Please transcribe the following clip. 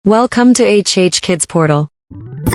Welcome to HH Kids Portal.